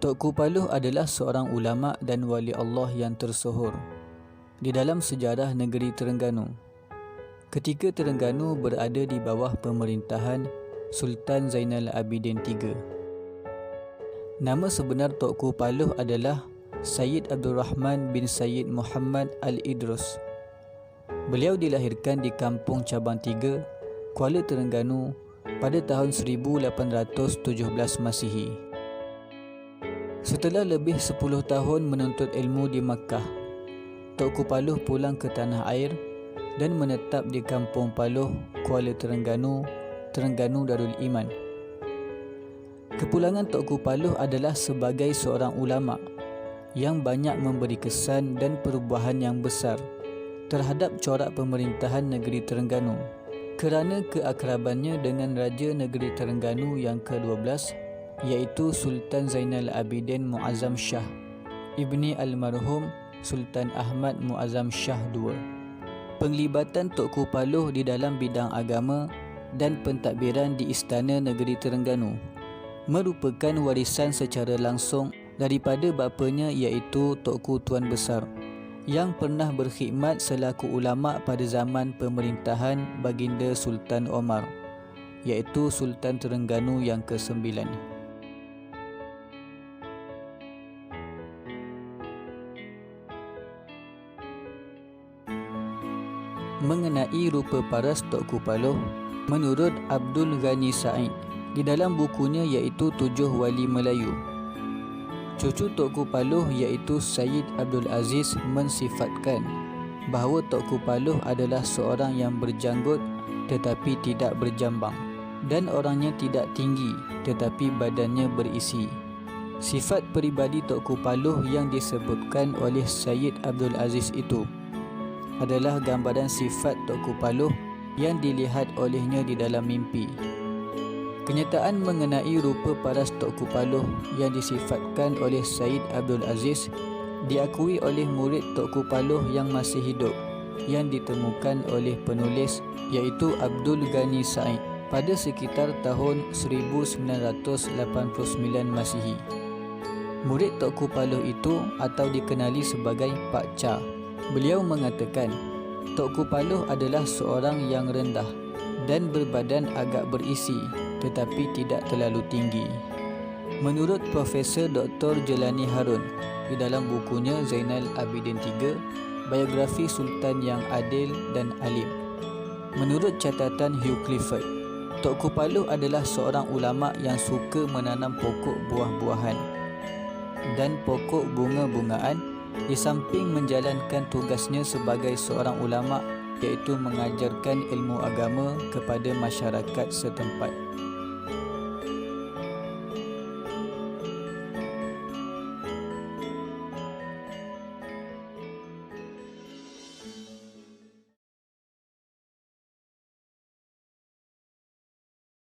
Tengku Paluh adalah seorang ulama dan wali Allah yang tersohor di dalam sejarah negeri Terengganu. Ketika Terengganu berada di bawah pemerintahan Sultan Zainal Abidin III. Nama sebenar Tengku Paluh adalah Sayyid Abdul Rahman bin Sayyid Muhammad Al-Idrus. Beliau dilahirkan di Kampung Cabang 3, Kuala Terengganu pada tahun 1817 Masihi. Setelah lebih 10 tahun menuntut ilmu di Makkah, Tengku Paluh pulang ke tanah air dan menetap di Kampung Paluh, Kuala Terengganu, Terengganu Darul Iman. Kepulangan Tengku Paluh adalah sebagai seorang ulama yang banyak memberi kesan dan perubahan yang besar terhadap corak pemerintahan negeri Terengganu kerana keakrabannya dengan Raja Negeri Terengganu yang ke-12, iaitu Sultan Zainal Abidin Muazzam Shah ibni almarhum Sultan Ahmad Muazzam Shah II. Penglibatan Tengku Paluh di dalam bidang agama dan pentadbiran di Istana Negeri Terengganu merupakan warisan secara langsung daripada bapanya, iaitu Tengku Tuan Besar, yang pernah berkhidmat selaku ulama pada zaman pemerintahan Baginda Sultan Omar, iaitu Sultan Terengganu yang ke-9. Mengenai rupa paras Tengku Paluh, menurut Abdul Ghani Said di dalam bukunya iaitu 7 Wali Melayu, cucu Tengku Paluh iaitu Sayyid Abdul Aziz mensifatkan bahawa Tengku Paluh adalah seorang yang berjanggut tetapi tidak berjambang, dan orangnya tidak tinggi tetapi badannya berisi. Sifat peribadi Tengku Paluh yang disebutkan oleh Sayyid Abdul Aziz itu adalah gambaran sifat Tengku Paluh yang dilihat olehnya di dalam mimpi. Kenyataan mengenai rupa paras Tengku Paluh yang disifatkan oleh Sayyid Abdul Aziz diakui oleh murid Tengku Paluh yang masih hidup yang ditemukan oleh penulis iaitu Abdul Ghani Said pada sekitar tahun 1989 Masihi. Murid Tengku Paluh itu atau dikenali sebagai Pak Cha. Beliau mengatakan Tengku Paluh adalah seorang yang rendah dan berbadan agak berisi tetapi tidak terlalu tinggi. Menurut Profesor Dr. Jelani Harun di dalam bukunya Zainal Abidin III, Biografi Sultan yang Adil dan Alim. Menurut catatan Hugh Clifford, Tengku Paluh adalah seorang ulama yang suka menanam pokok buah-buahan dan pokok bunga-bungaan di samping menjalankan tugasnya sebagai seorang ulama, iaitu mengajarkan ilmu agama kepada masyarakat setempat.